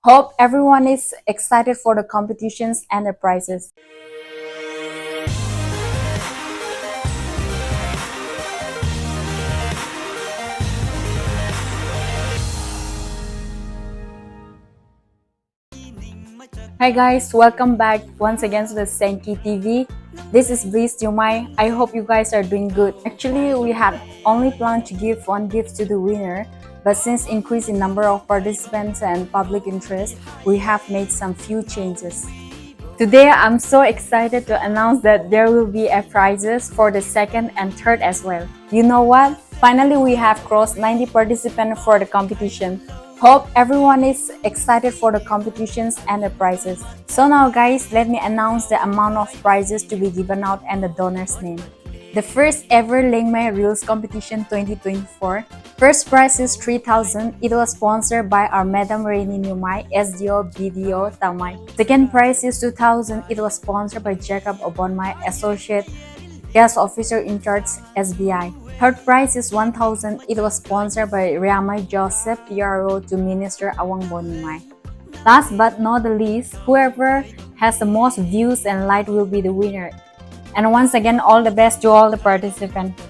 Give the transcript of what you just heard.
Hope everyone is excited for the competitions and the prizes. Hi guys, welcome back once again to the Senki TV. This is Liangmai. I hope you guys are doing good. Actually, we had only planned to give one gift to the winner, but since increase in number of participants and public interest, we have made some few changes. Today, I'm so excited to announce that there will be a prizes for the second and third as well. You know what? Finally, we have crossed 90 participants for the competition. Hope everyone is excited for the competitions and the prizes. So now guys, let me announce the amount of prizes to be given out and the donor's name. The first ever Liangmai Reel Competition 2024. First prize is 3,000. It was sponsored by our Madam Rainy Numai, SDO, BDO, Tamai. Second prize is 2,000. It was sponsored by Jacob Obonmai, Associate Guest Officer in Charge, SBI. Third prize is 1,000. It was sponsored by Liangmai Joseph, PRO to Minister Awang Bonimai. Last but not the least, whoever has the most views and likes will be the winner. And once again, all the best to all the participants.